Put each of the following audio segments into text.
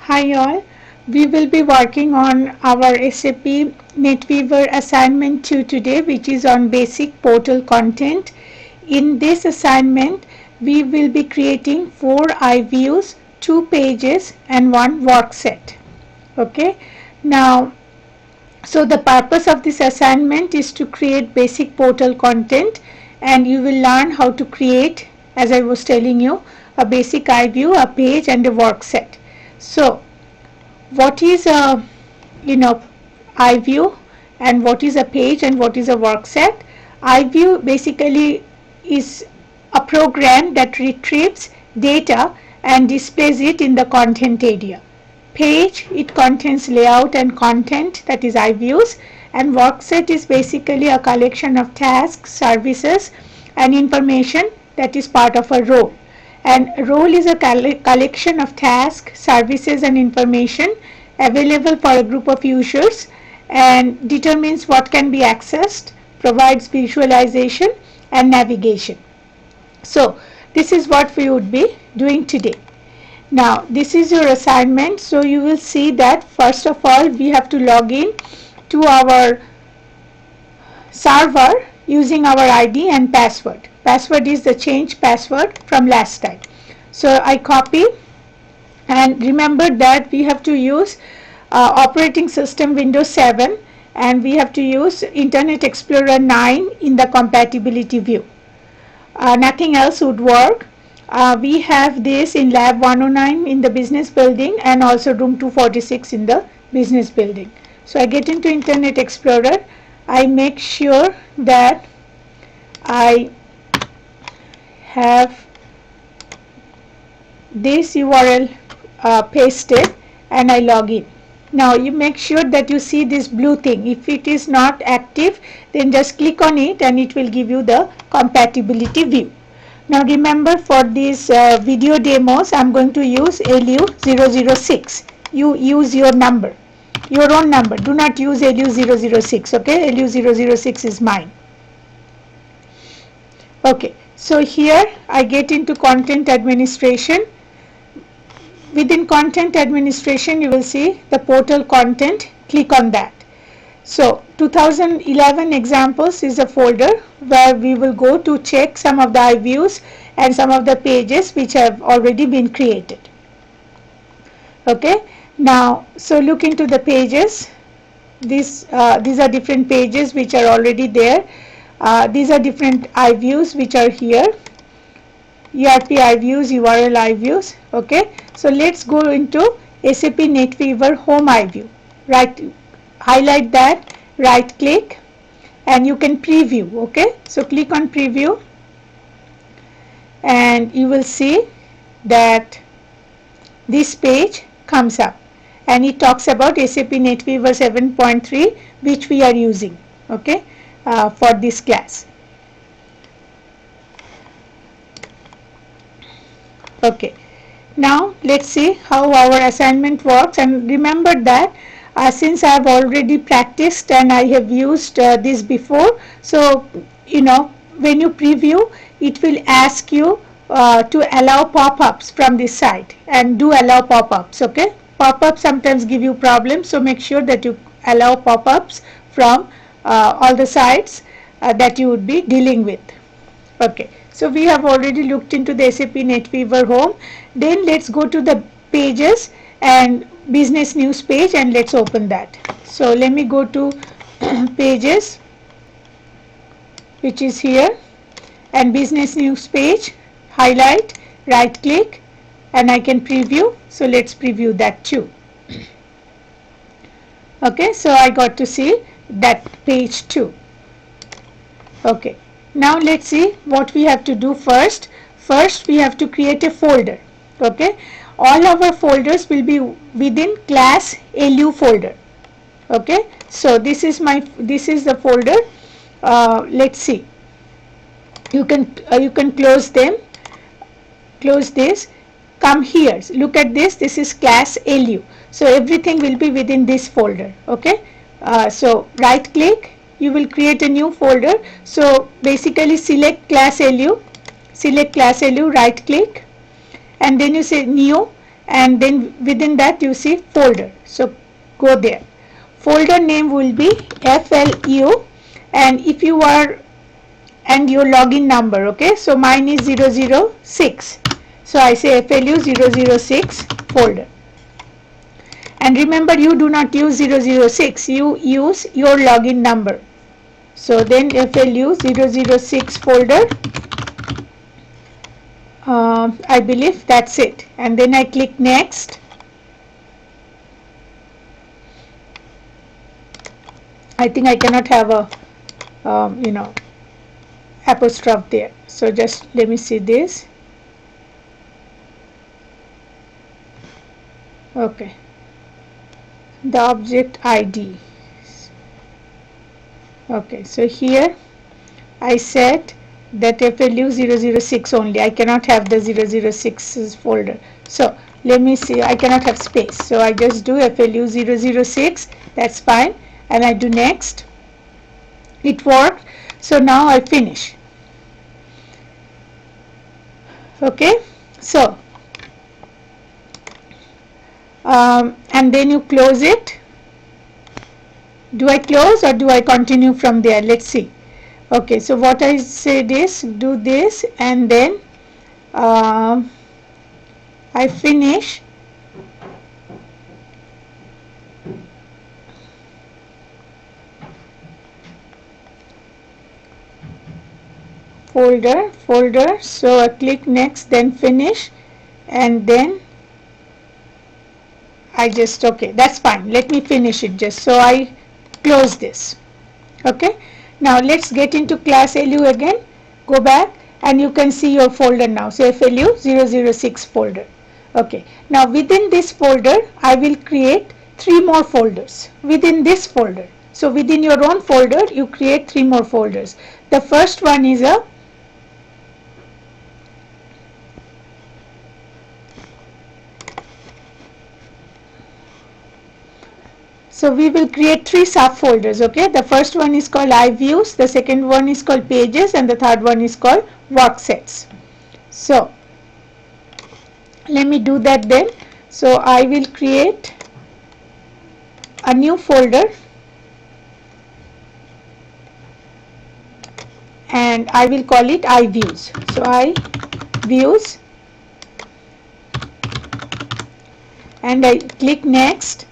Hi all, we will be working on our SAP NetWeaver assignment 2 today, which is on basic portal content. In this assignment, we will be creating 4 iViews, 2 pages and 1 workset. Okay, now so the purpose of this assignment is to create basic portal content, and you will learn how to create, as I was telling you, a basic iView, a page and a workset. So what is a iView and what is a page and what is a workset? iView basically is a program that retrieves data and displays it in the content area. Page, it contains layout and content, that is iViews, and workset is basically a collection of tasks, services and information that is part of a role. And role is a collection of tasks, services and information available for a group of users and determines what can be accessed, provides visualization and navigation. So this is what we would be doing today. Now this is your assignment, so you will see that first of all we have to log in to our server using our ID and password. Password is the change password from last time. So I copy, and remember that we have to use operating system Windows 7 and we have to use Internet Explorer 9 in the compatibility view. Nothing else would work. We have this in lab 109 in the business building and also room 246 in the business building. So I get into Internet Explorer. I make sure that I have this URL pasted and I log in. Now you make sure that you see this blue thing. If it is not active, then just click on it and it will give you the compatibility view. Now remember, for these video demos I am going to use LU006. You use your number, your own number. Do not use LU006. Okay, LU006 is mine. Okay, so here I get into content administration. Within content administration you will see the portal content. Click on that. So 2011 examples is a folder where we will go to check some of the iViews and some of the pages which have already been created. Okay, now so look into the pages. These are different pages which are already there. These are different iViews which are here. ERP iViews, URL iViews. Okay, so let's go into SAP NetWeaver Home iView. Right, highlight that, right click, and you can preview. Okay, so click on preview and you will see that this page comes up and it talks about SAP NetWeaver 7.3 which we are using, okay, for this class. Okay, now let's see how our assignment works. And remember that since I have already practiced and I have used this before, so when you preview it will ask you to allow pop-ups from this side, and do allow pop-ups. Okay, pop-ups sometimes give you problems, so make sure that you allow pop-ups from all the sites that you would be dealing with. Okay, so we have already looked into the SAP NetWeaver Home. Then let's go to the pages and business news page and let's open that. So let me go to pages, which is here, and business news page, highlight, right click, and I can preview. So let's preview that too. Okay, so I got to see that page too. Okay, now let's see what we have to do first. First we have to create a folder. Okay, all our folders will be within class LU folder. Okay, so this is the folder. Let's see, you can close them, close this, come here, look at this. This is class LU, so everything will be within this folder. Okay, so right click, you will create a new folder. So basically select class LU, right click, and then you say new, and then within that you see folder. So go there. Folder name will be FLU, and if you are, and your login number, okay, so mine is 006, so I say FLU 006 folder. And remember, you do not use 006, you use your login number. So then FLU 006 folder, I believe that's it, and then I click next. I think I cannot have a apostrophe there, so just let me see this. Okay, the object ID. Okay, so here I said that FLU 006 only, I cannot have the 006 folder. So let me see, I cannot have space, so I just do FLU 006, that's fine, and I do next. It worked. So now I finish. Okay, so and then you close it. Do I close or do I continue from there? Let's see. Okay, so what I said is do this, and then I finish. Folder, so I click next, then finish, and then I just, okay, that's fine, let me finish it just, so I close this. Okay, now let's get into class LU again, go back, and you can see your folder now, so FLU 006 folder. Okay, now within this folder I will create 3 more folders within this folder. So within your own folder you create 3 more folders. The first one is a So we will create 3 subfolders. Okay, the first one is called iViews, the second one is called Pages, and the third one is called Worksets. So let me do that then. So I will create a new folder, and I will call it iViews. So iViews, and I click next,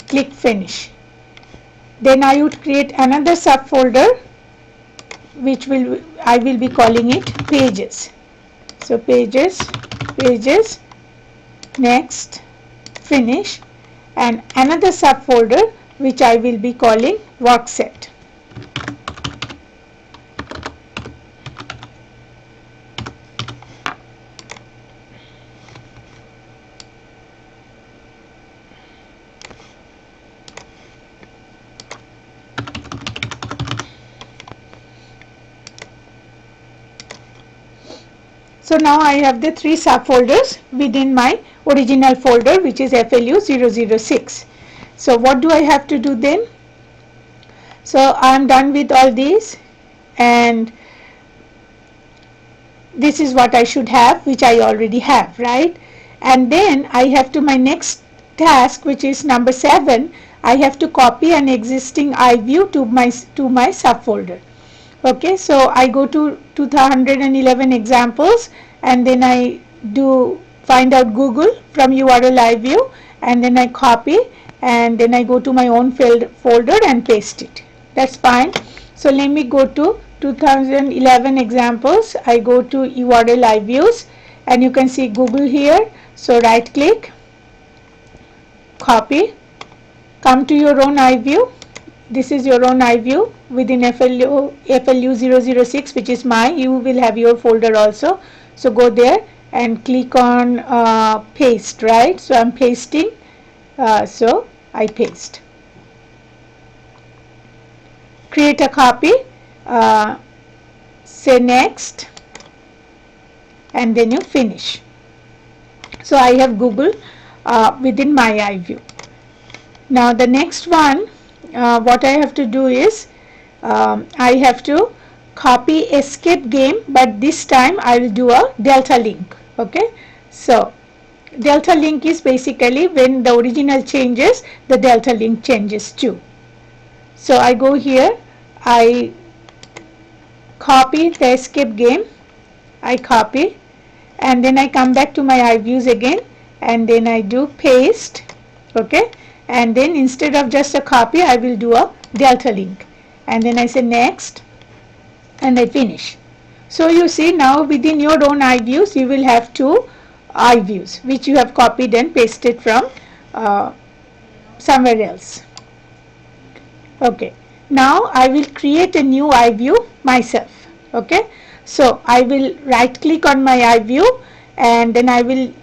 click finish. Then I would create another subfolder which I will be calling it Pages. So pages, next, finish, and another subfolder which I will be calling Workset. So now I have the 3 subfolders within my original folder, which is FLU 006. So what do I have to do then? So I am done with all these, and this is what I should have, which I already have, right? And then I have to, my next task, which is number 7, I have to copy an existing iView to my subfolder. Okay, so I go to 211 examples, and then I do find out Google from URL iView, and then I copy, and then I go to my own folder and paste it. That's fine. So let me go to 2011 examples. I go to URL iViews, and you can see Google here. So right click, copy, come to your own iView. This is your own iView within FLU 006, which is mine. You will have your folder also. So go there and click on paste, right? So I'm pasting. So I paste. Create a copy. Say next, and then you finish. So I have Google within my iView. Now the next one, what I have to do is I have to copy escape game, but this time I will do a delta link. Okay, so delta link is basically when the original changes, the delta link changes too. So I go here, I copy the escape game, I copy, and then I come back to my iViews again, and then I do paste, okay, and then instead of just a copy I will do a delta link, and then I say next, and I finish. So you see, now within your own iViews you will have two iViews which you have copied and pasted from somewhere else. Okay, now I will create a new iView myself. Okay, so I will right click on my iView, and then I will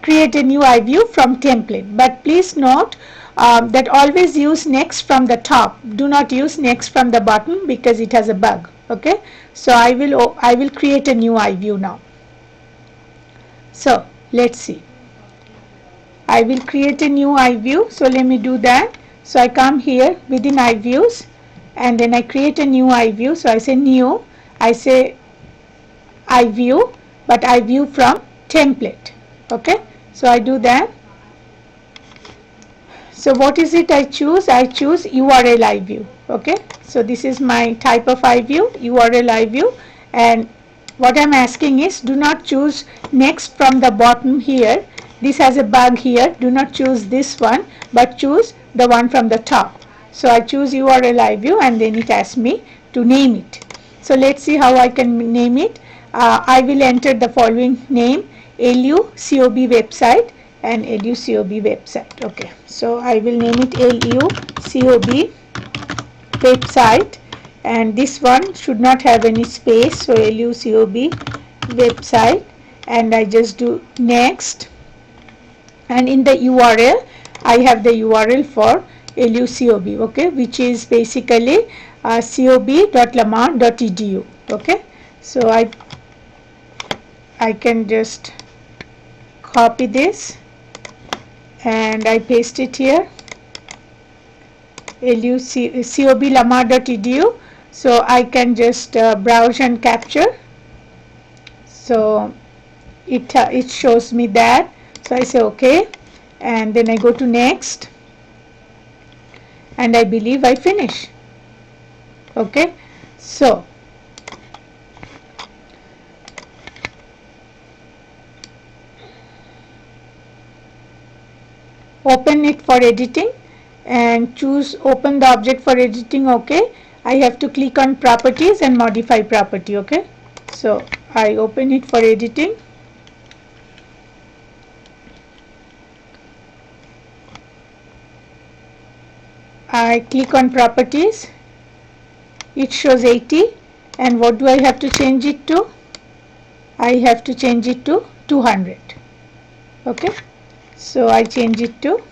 create a new iView from template. But please note that always use next from the top. Do not use next from the bottom because it has a bug. Okay, so I will create a new iView now. So let's see. I will create a new iView. So let me do that. So I come here within iViews, and then I create a new iView. So I say new. I say iView, but iView from template. Okay, so I do that. So what is it I choose? I choose URL iView. Okay, so this is my type of iView, URL iView, and what I'm asking is, do not choose next from the bottom here. This has a bug here. Do not choose this one, but choose the one from the top. So I choose URL iView, and then it asks me to name it. So let's see how I can name it. I will enter the following name: LUCOB website and LUCOB website. Okay, so I will name it LUCOB website, and this one should not have any space, so LUCOB website, and I just do next, and in the URL I have the URL for LUCOB, okay, which is basically cob.lamar.edu. okay, so I can just copy this and I paste it here, cob.lamar.edu. so I can just browse and capture. So it shows me that, so I say okay, and then I go to next, and I believe I finish. Okay, so open it for editing and choose open the object for editing. Okay, I have to click on properties and modify property. Okay, so I open it for editing. I click on properties, it shows 80, and what do I have to change it to? I have to change it to 200. Okay, so I change it to,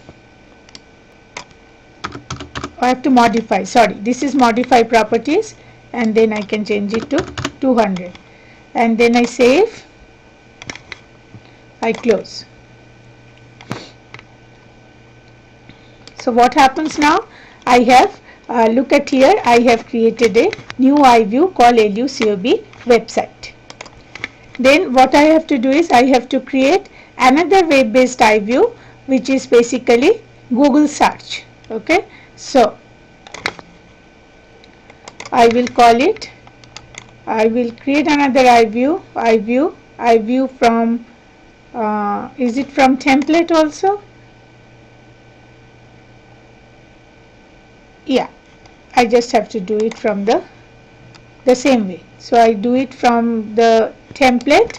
I have to modify, sorry, this is modify properties, and then I can change it to 200, and then I save, I close. So what happens now? I have look at here, I have created a new iView called LUCOB website. Then what I have to do is I have to create another web based iView, which is basically Google search. Okay, so I will call it, I will create another iView from is it from template also? Yeah, I just have to do it from the same way. So I do it from the template,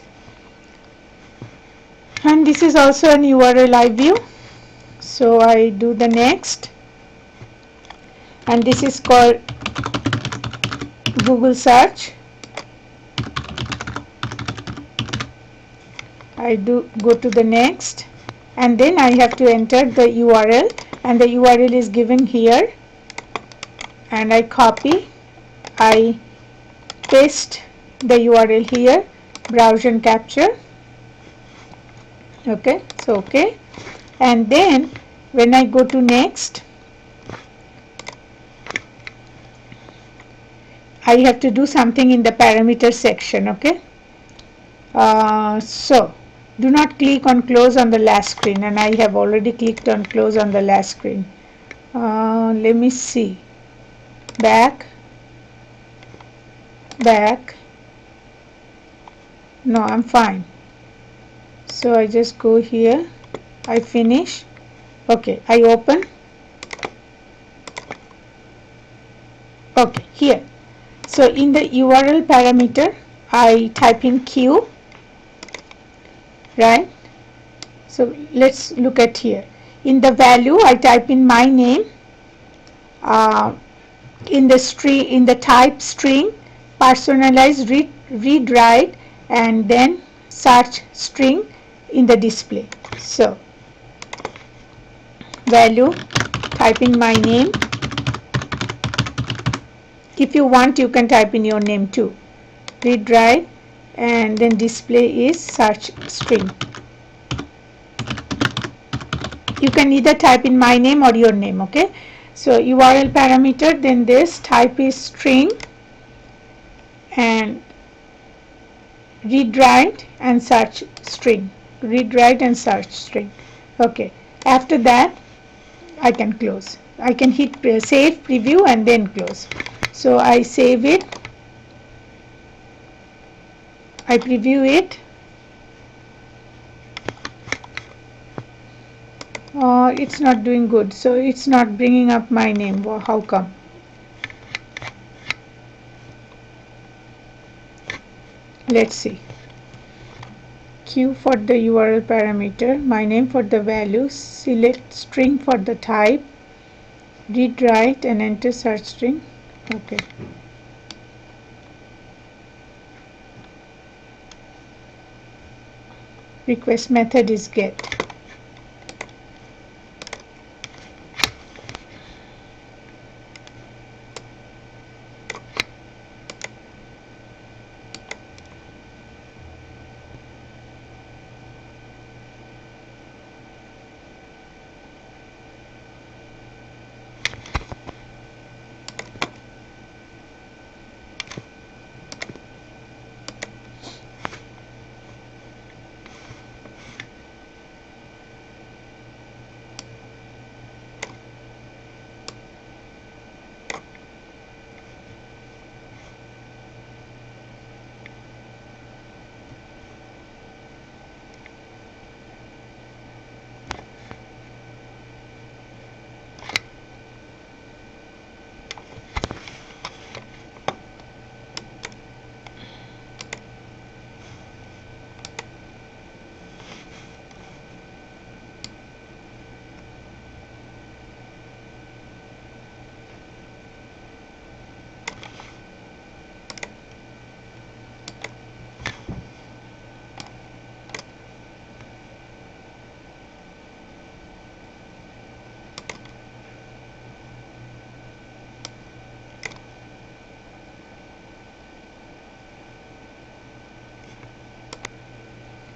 and this is also an URL iView. So I do the next, and this is called Google search. I do go to the next, and then I have to enter the URL, and the URL is given here, and I copy, I paste the URL here, browse and capture. Okay, so okay, and then when I go to next, I have to do something in the parameter section. Okay, so do not click on close on the last screen, and I have already clicked on close on the last screen. Let me see. Back. No, I'm fine. So I just go here, I finish. Okay, I open. Okay, here. So in the URL parameter, I type in Q, right? So let's look at here. In the value, I type in my name. In the type string, personalize, read write, and then search string in the display. So value, type in my name. If you want, you can type in your name too. Read write, and then display is search string. You can either type in my name or your name. Okay, so URL parameter, then this type is string, and read write and search string. Read write and search string. Okay, after that I can close. I can hit save, preview, and then close. So I save it, I preview it. It's not doing good, so it's not bringing up my name. Well, how come? Let's see. Q for the URL parameter, my name for the value, select string for the type, read write, and enter search string. Okay. Request method is get.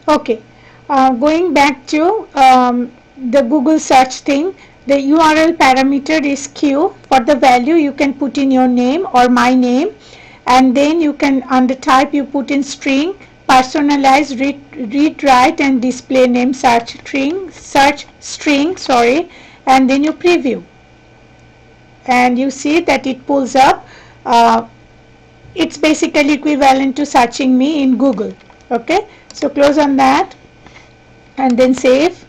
Okay, going back to the Google search thing, the URL parameter is Q. For the value, you can put in your name or my name, and then you can, on the type, you put in string, personalize, read write, and display name search string, sorry, and then you preview, and you see that it pulls up. It's basically equivalent to searching me in Google. Okay, so close on that, and then save,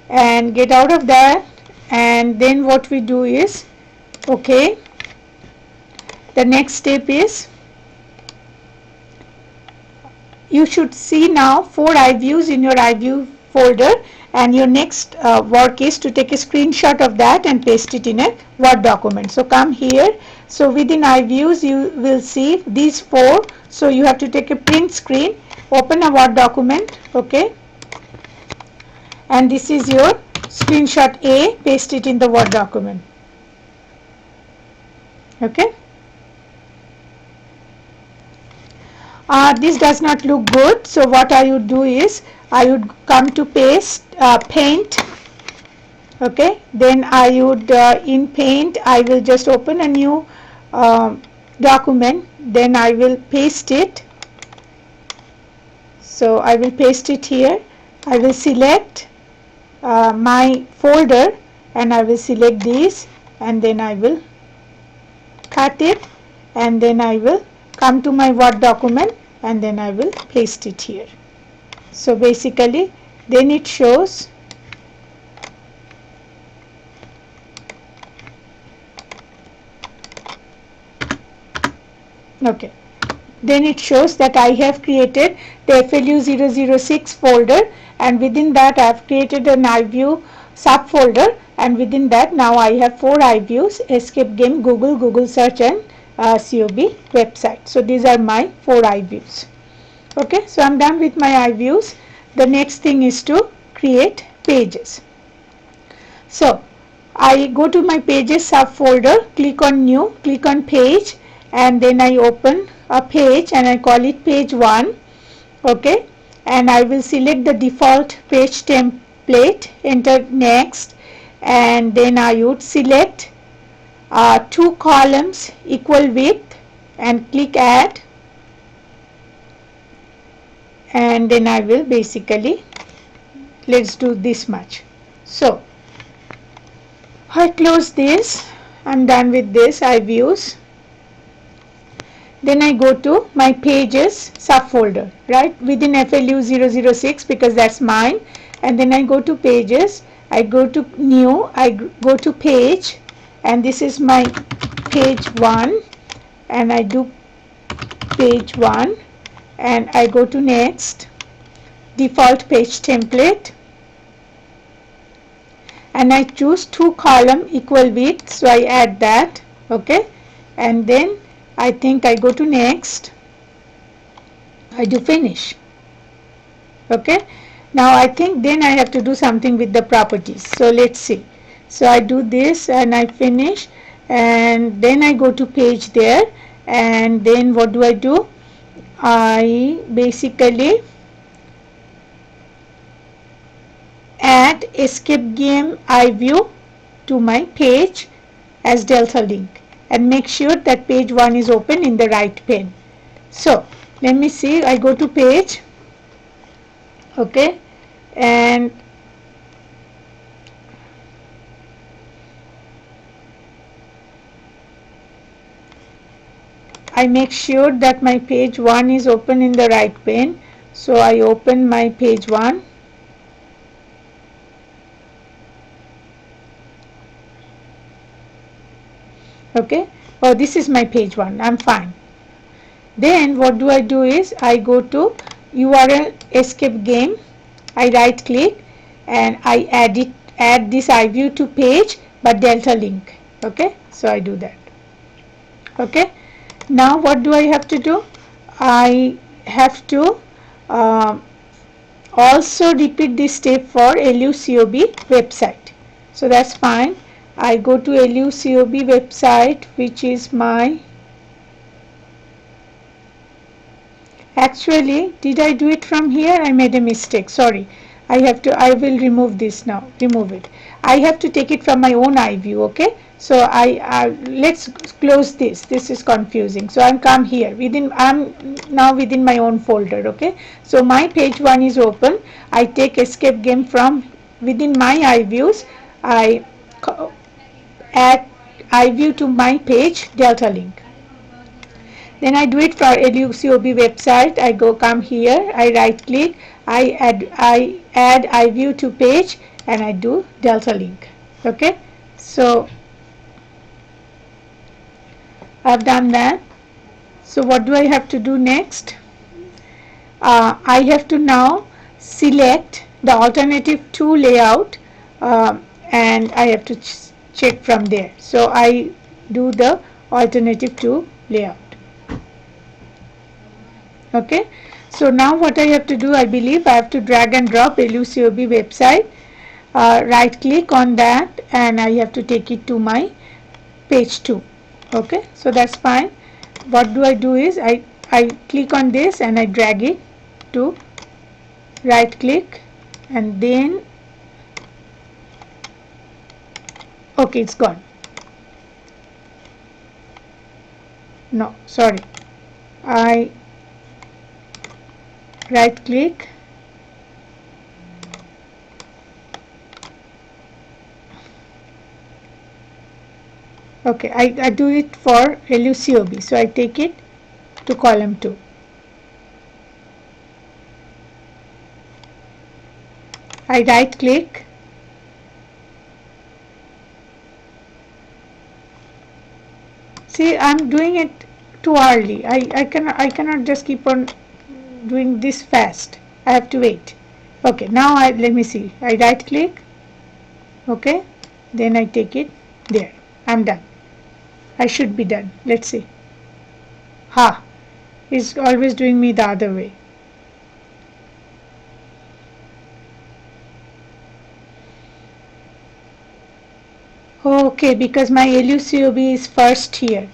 and get out of that, and then what we do is, okay, the next step is, you should see now 4 iViews in your iView folder, and your next work is to take a screenshot of that and paste it in a Word document. So come here. So within iViews you will see these 4. So you have to take a print screen, open a Word document, okay, and this is your screenshot A, paste it in the Word document. Okay. This does not look good, so what I would do is, I would come to paint, okay, then I would in paint I will just open a new document, then I will paste it. So I will paste it here, I will select my folder and I will select this, and then I will cut it, and then I will come to my Word document and then I will paste it here. So basically then it shows okay, then it shows that I have created the FLU006 folder, and within that I have created an iView subfolder, and within that now I have 4 iViews: Escape Game, Google, Google Search, and COB website. So these are my 4 iViews. Okay, so I'm done with my iViews. The next thing is to create pages. So I go to my pages subfolder, click on new, click on page, and then I open a page and I call it page 1. Okay, and I will select the default page template, enter next, and then I would select 2 columns equal width and click add, and then I will basically, let's do this much. So I close this. I'm done with this iViews. Then I go to my pages subfolder, right, within FLU006, because that's mine, and then I go to pages, I go to new, I go to page, and this is my page 1, and I do page 1, and I go to next, default page template, and I choose 2 column equal width, so I add that. Okay, and then I think I go to next, I do finish. Okay, now I think then I have to do something with the properties, so let's see. So I do this and I finish, and then I go to page there, and then what do? I basically add escape game iView to my page as delta link, and make sure that page 1 is open in the right pane. So let me see, I go to page, okay, and I make sure that my page 1 is open in the right pane. So I open my page 1. Okay, oh, this is my page 1, I'm fine. Then what do is I go to URL escape game, I right click, and I add this iView to page but delta link. Okay, so I do that. Okay, now what do I have to do? I have to also repeat this step for LUCOB website. So that's fine. I go to LUCOB website, which is my, actually did I do it from here? I made a mistake, sorry. I will remove this now, remove it. I have to take it from my own iView. Okay, so let's close this, this is confusing. So I'm come here within, I'm now within my own folder. Okay, so my page 1 is open, I take escape game from within my iViews, I add iView to my page delta link. Then I do it for LUCOB website. I come here, I right click, I add iView to page, and I do delta link. Okay, so I've done that. So what do I have to do next? I have to now select the alternative 2 layout, and I have to check from there. So I do the alternative 2 layout. Okay, so now what I have to do, I believe I have to drag and drop LUCOB website, right click on that, and I have to take it to my page 2. Okay, so that's fine. What do is I click on this and I drag it to, right click, and then okay, it's gone. No, sorry, I right click Okay, I do it for LUCOB, so I take it to column 2. I right click, see I'm doing it too early. I cannot just keep on doing this fast. I have to wait. Okay, now let me see. I right click, okay, then I take it there. I'm done. I should be done. Let's see. Ha! It's always doing me the other way. Okay, because my LUCOB is first here.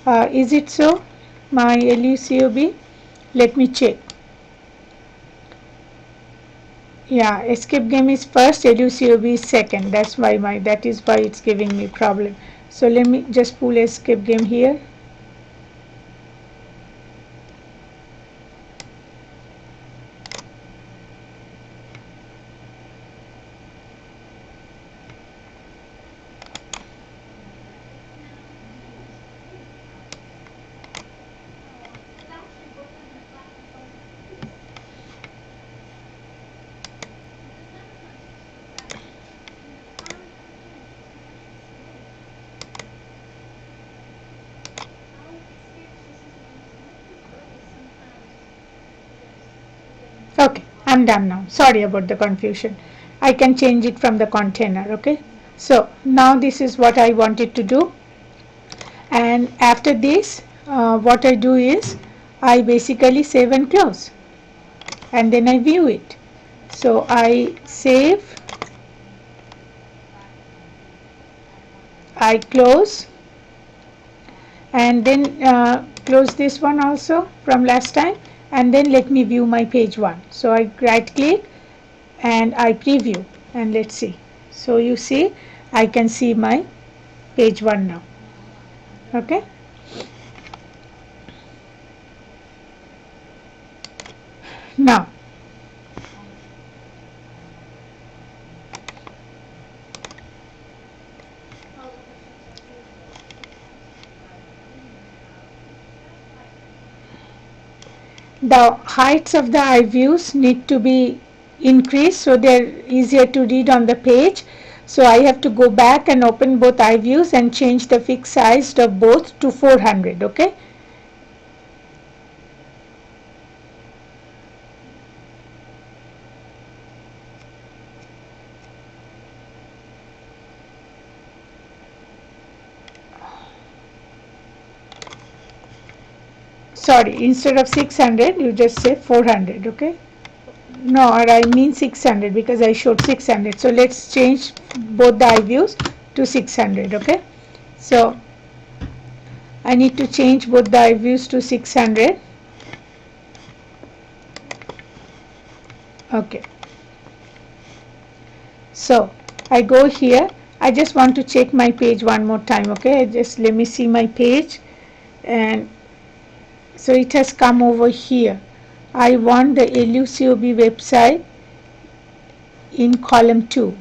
Is it so? My LUCOB? Let me check. Yeah, escape game is first, LUCOB is second. That is why it's giving me problem. So let me just pull escape game here. Okay, I'm done now. Sorry about the confusion. I can change it from the container. Okay, so now this is what I wanted to do, and after this what I do is I basically save and close, and then I view it. So I save, I close, and then close this one also from last time, and then let me view my page 1. So I right click and I preview, and let's see. So you see I can see my page 1 now. Okay, now the heights of the iViews need to be increased so they're easier to read on the page. So I have to go back and open both iViews and change the fixed size of both to 400. Okay, sorry, instead of 600 you just say 400. Okay, no, or I mean 600 because I showed 600. So let's change both the iViews to 600. Okay, so I need to change both the iViews to 600. Okay, so I go here. I just want to check my page one more time. Okay, just let me see my page, and so it has come over here. I want the LUCOB website in column 2.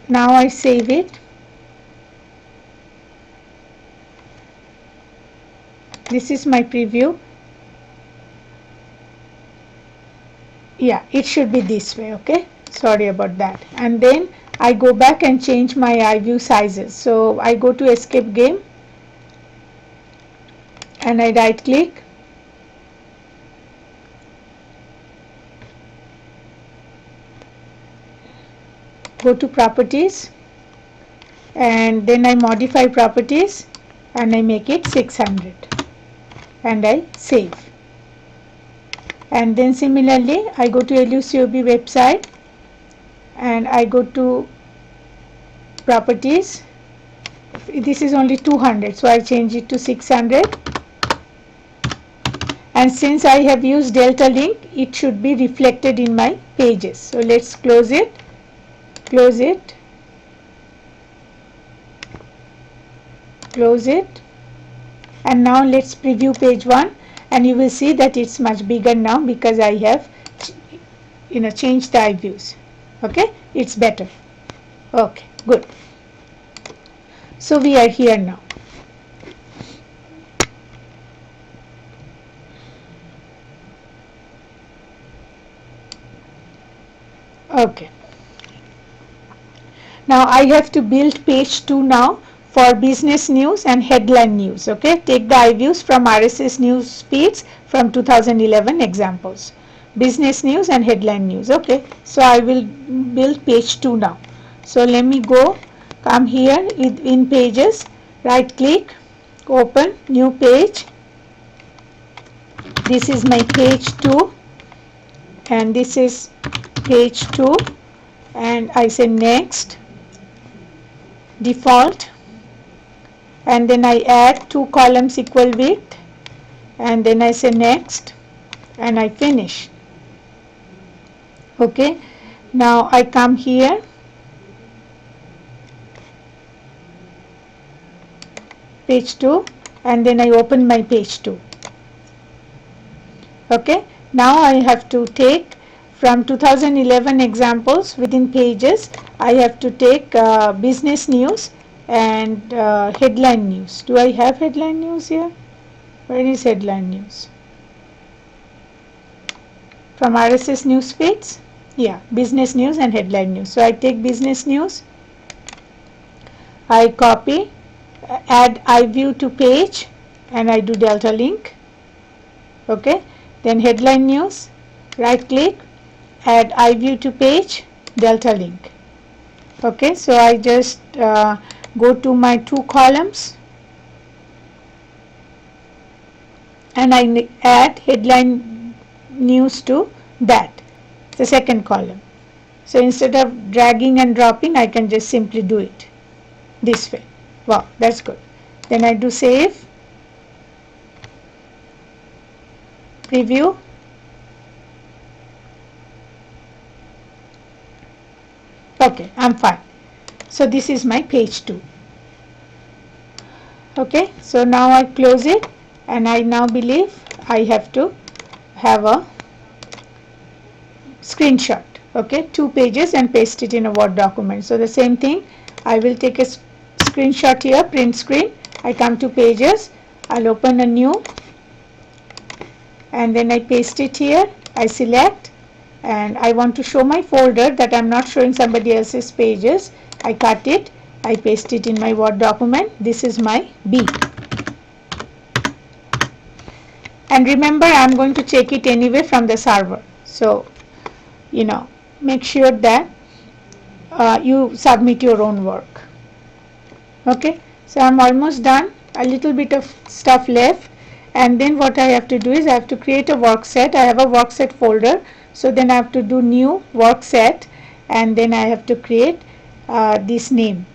Now I save it. This is my preview. Yeah, it should be this way. Okay, sorry about that. And then I go back and change my iView sizes. So I go to escape game and I right click, go to properties, and then I modify properties and I make it 600 and I save. And then similarly I go to LUCOB website and I go to properties. This is only 200, so I change it to 600, and since I have used delta link it should be reflected in my pages. So let's close it, close it, close it, and now let's preview page 1, and you will see that it's much bigger now because I have changed the iViews. Okay, it's better. Okay, good. So we are here now. Okay. Now I have to build page 2 now for business news and headline news. Okay, take the iViews from RSS news feeds from 2011 examples. Business news and headline news. Okay, so I will build page 2 now. So let me come here in pages, right click, open new page. This is my page 2 and this is page 2 and I say next, default, and then I add 2 columns equal width and then I say next and I finish. Okay, now I come here, page 2, and then I open my page 2. Okay, now I have to take from 2011 examples within pages. I have to take business news and headline news. Do I have headline news here? Where is headline news? From RSS news feeds? Yeah, business news and headline news. So I take business news, I copy, add iView to page and I do delta link. Okay, then headline news, right click, add iView to page, delta link. Okay, so I just go to my 2 columns and I add headline news to that, the second column. So instead of dragging and dropping, I can just simply do it this way. Wow, that's good. Then I do save, preview. Okay, I'm fine. So this is my page 2. Okay, so now I close it and I now believe I have to have a screenshot. Okay, 2 pages and paste it in a Word document. So the same thing, I will take a screenshot here, print screen. I come to pages, I'll open a new and then I paste it here. I select and I want to show my folder that I'm not showing somebody else's pages. I cut it, I paste it in my Word document. This is my B. And remember, I'm going to check it anyway from the server. So, make sure that you submit your own work. Okay, so I'm almost done. A little bit of stuff left. And then what I have to do is I have to create a work set. I have a work set folder. So then I have to do new work set and then I have to create this name,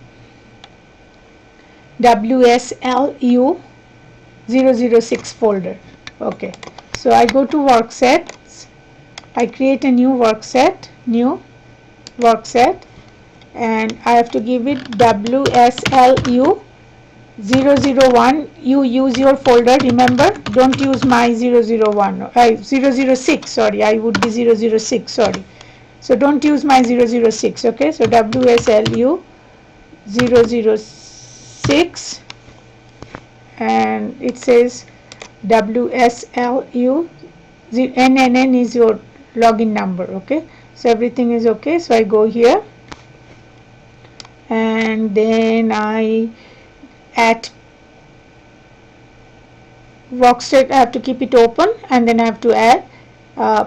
WSLU 006 folder. Okay, so I go to work sets, I create a new work set, and I have to give it WSLU 001. You use your folder, remember, don't use my 001, 006, sorry, I would be 006, sorry. So don't use my 006, okay, so WSLU 006 and it says WSLU, NNN is your login number, okay, so everything is okay. So I go here and then I at Worksets, I have to keep it open and then I have to add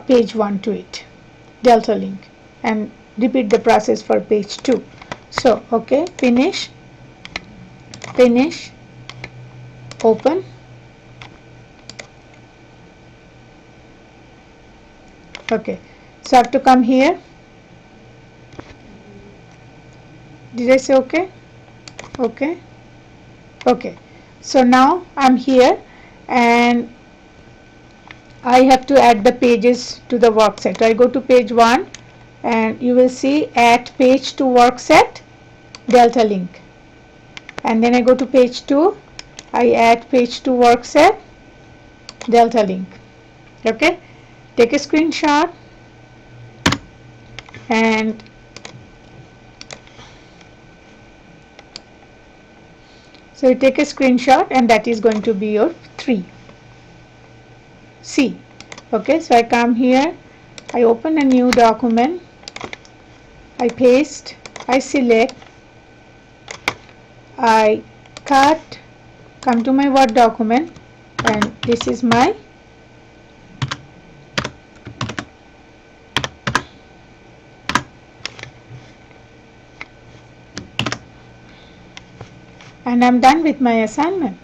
page 1 to it, delta link, and repeat the process for page 2. So okay, finish, open. Okay, so I have to come here. Did I say okay? Okay, so now I'm here and I have to add the pages to the work set. So I go to page 1 and you will see add page to work set, delta link, and then I go to page 2, I add page to work set, delta link. Okay, take a screenshot and So you take a screenshot and that is going to be your 3. See, okay, so I come here, I open a new document, I paste, I select, I cut, come to my Word document, and this is my and I'm done with my assignment.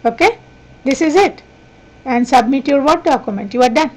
Okay, this is it, and submit your Word document. You are done.